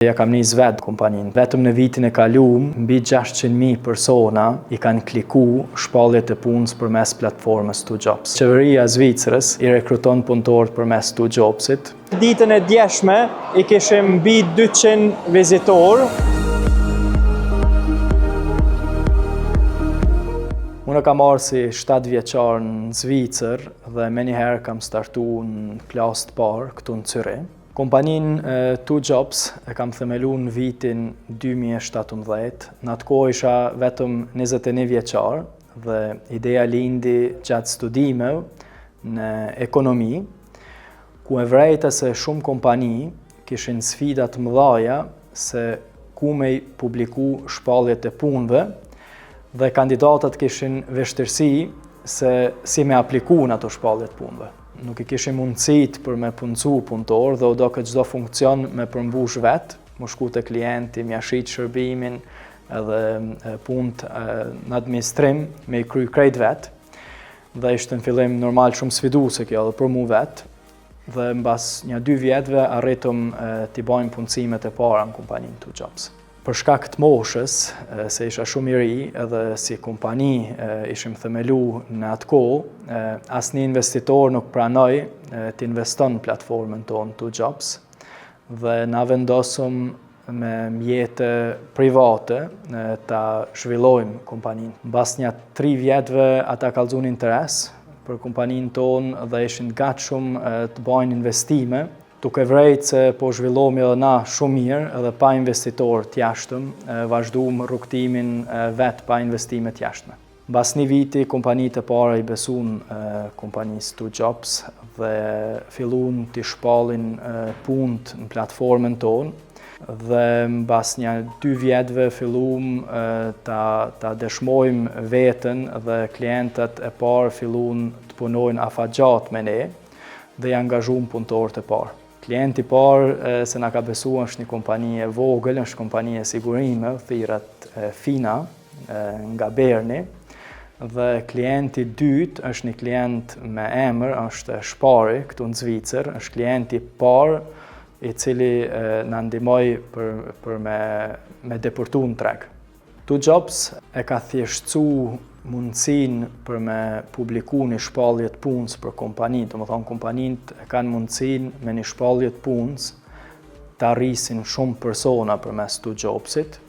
Ja kam nis vetë kompaninë. Vetëm në vitin e kaluar, mbi 600.000 persona i kanë kliku shpalljet e punës përmes platformës 2Jobs. Qeveria e Zvicrës i rekruton punëtorë përmes 2Jobsit. Ditën e djeshme i kishim mbi 200 vizitorë. Unë kam marrë si 7 vjeçar në Zvicër dhe menjëherë kam startu në klasë të parë këtu në Zyrich. Kompaninë 2Jobs e kam themelu në vitin 2017. Në atë kohë isha vetëm 21 vjeçar dhe ideja lindi gjatë studimeve në ekonomi, ku e vrejta se shumë kompani kishin sfida të mëdha se ku me i publiku shpalljet e punëve dhe kandidatët kishin vështirësi se si me apliku në ato shpalljet punëve. Nuk i kishim mundësit për me punëcu punëtor dhe do këtë çdo funksion me përmbush vetë, më shku të klienti, me ashit shërbimin edhe punët në administrim me i kry krejt vetë. Dhe ishte në fillim normal shumë sfiduese kjo edhe për mu vetë. Dhe mbas një 2 vjetëve arritëm t'i bajmë punësimet e para në kompaninë 2Jobs. Për shkak të moshës, se isha shumë i ri edhe si kompani ishim themelu në atë kohë, asnjë investitor nuk pranoi të investon në platformën tonë 2Jobs dhe na vendosëm me mjete private ta zhvillojmë kompaninë. Mbas një 3 vjetëve ata kallëzun interes për kompaninë tonë dhe ishin gatshëm të bajnë investime, duke vrejtë se po zhvillohemi edhe na shumë mirë edhe pa investitor të jashtëm, vazhduam rrugtimin vetë pa investime të jashtme. Mbas një viti, kompanitë e para i besun kompanisë 2Jobs dhe filluan të shpallin punët në platformën tonë dhe mbas një 2 vjetëve filluam ta dëshmojmë veten dhe klientët e parë filluan të punojnë afatgjat me ne dhe i angazhuam punëtorët e parë. Klienti parë se na ka besuar është një kompani e vogël, është kompani e sigurime, thirrat Fina nga Berni, dhe klienti dytë është një klient me emër, është Shpari këtu në Zvicër, është klienti parë i cili na ndihmoi për me deportu në treg. 2Jobs e ka thjeshtësu mundësinë për me publiku një shpallje të punës për kompaninë, domethënë kompaninë e kanë mundësinë me një shpallje të punës të arrisin shumë persona përmes 2Jobsit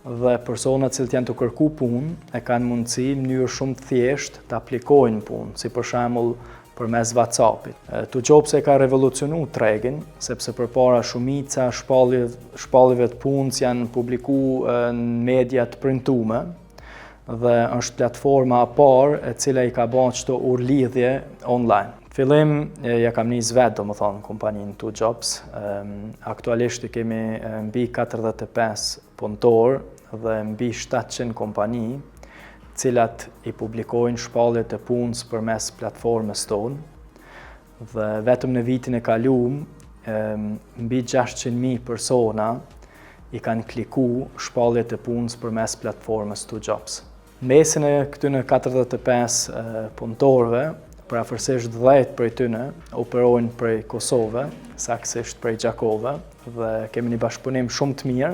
dhe personat që janë të kërku punë e kanë mundësi në mënyrë shumë të thjeshtë të aplikojnë punë, si për shembull përmes WhatsAppit. 2Jobs e ka revolucionu tregin, sepse përpara shumica shpalljeve të punës janë publiku në media të printume dhe është platforma e parë e cila i ka bërë çdo urlidhje online. Fillim ja kam nis vetë domethënë kompaninë 2Jobs. Aktualisht i kemi mbi 45 punëtorë dhe mbi 700 kompani, cilat i publikojnë shpalljet e punës përmes platformës tonë. Dhe vetëm në vitin e kaluar, mbi 600.000 persona i kanë kliku shpalljet e punës përmes platformës 2Jobs. Mesin e këtyne 45 punëtorëve, parafërsisht 10 prej tyne operojnë prej Kosovë, saktësisht prej Gjakove, dhe kemi një bashkëpunim shumë të mirë.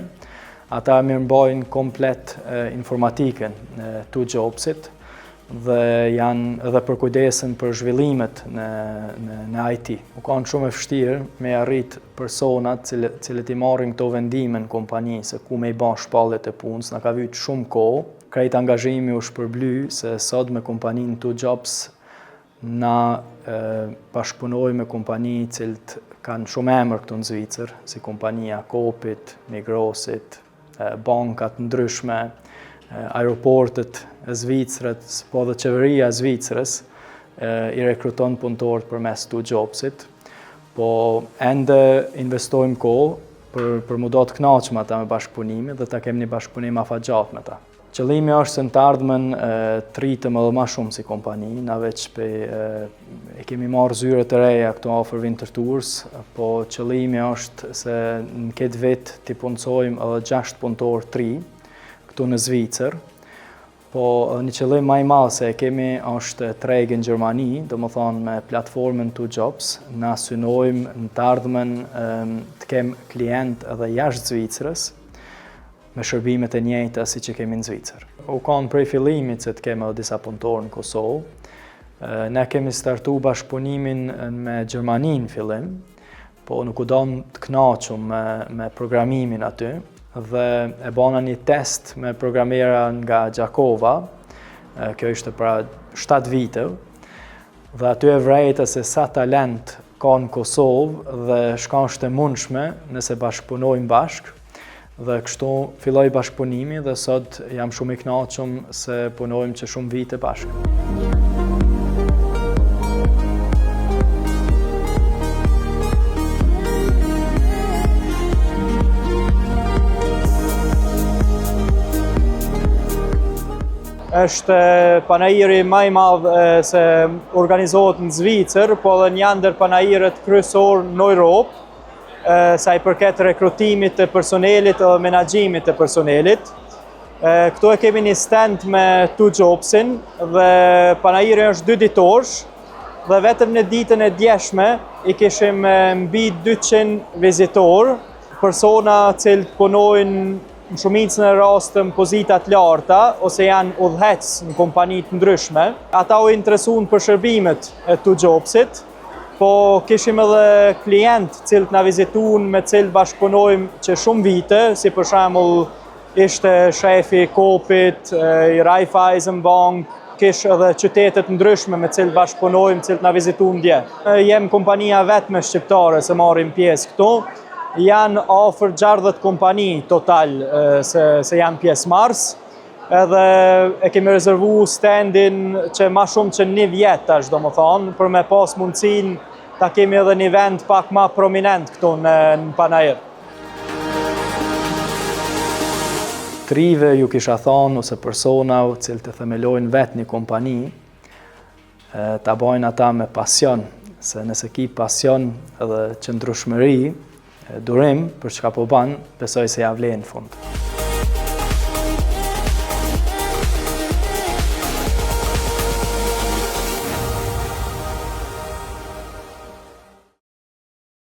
Ata mirëmbajnë komplet informatikën në 2Jobsit dhe janë edhe përkujdesen për zhvillimet në IT. U kanë shumë e vështirë me arrit personat cilët i marrin këto vendime në kompani se ku me i bën shpalljet e punës, na ka vyet shumë kohë. Krejt angazhimi u shpërbly se sot me kompaninë 2Jobs na bashkëpunojmë me kompani cilët kanë shumë emër këtu në Zvicër, si kompania Coopit, Migrosit, bankat ndryshme, aeroportet e Zvicrës, po dhe qeveria e Zvicrës i rekruton punëtorë përmes 2Jobsit. Po ende investojmë kohë për mu do të kënaqëm ata me bashkëpunimin dhe ta kemi një bashkëpunim afatgjat me ta. Qëllimi është se në të ardhmen të rritëm edhe ma shumë si kompani, na veç e kemi marrë zyre të reja këtu afër Winter Tours, po qëllimi është se në këtë vit t'i punësojmë edhe 6 punëtorë të ri këtu në Zvicër, Po një qëllim më i madh se kemi është treg në Gjermani, domethënë me platformën 2Jobs, na synojmë në të ardhmen të kem klient edhe jashtë Zvicrës me shërbimet e njëjta si që kemi në Zvicër. U kanë prej fillimit se të kemi edhe disa punëtorë në Kosovë. Ne kemi startu bashkëpunimin me Gjermani në fillim, po nuk u dam të kënaqur me programimin aty dhe e bëna një test me programera nga Gjakova, kjo ishte pra 7 vite, dhe aty e vrejta se sa talent ka në Kosovë dhe shka është e mundshme nëse bashkëpunojmë bashkë, dhe kështu filloi bashkëpunimi dhe sot jam shumë i kënaqur se punojmë që shumë vite bashkë. Është panajiri më i madh se organizohet në Zvicër, po edhe një ndër panajirët kryesor në Europë, sa i përket rekrutimit të personelit dhe menaxhimit të personelit. Këtu e kemi një stand me 2Jobsin dhe panajiri është 2 ditorsh dhe vetëm në ditën e djeshme i kishim mbi 200 vizitorë, persona cilët punojnë në shumicën e rasteve në pozita të larta ose janë udhëhec në kompani të ndryshme. Ata u interesuan për shërbimet e 2Jobsit, po kishim edhe klient cilët na vizituan me cilët bashkëpunojmë që shumë vite, si për shembull ishte shefi i Kopit, i Raiffeisen Bank, kish edhe qytetet ndryshme me cilët bashkëpunojmë, cilët na vizituan dje. Jem kompania vetme shqiptare se marrim pjesë këtu. Janë afër 60 kompani total se janë pjesëmarrës, edhe e kemi rezervu standin që ma shumë që 1 vjet tash, domethënë, për me pas mundësinë ta kemi edhe një vend pak ma prominent këtu në panajër. Trive ju kisha thonë ose personave cilët e themelojnë vetë një kompani, ta bojnë ata me pasion, se nëse ki pasion edhe qëndrueshmëri, durim për çka po bën, besoj se ja vlen në fund.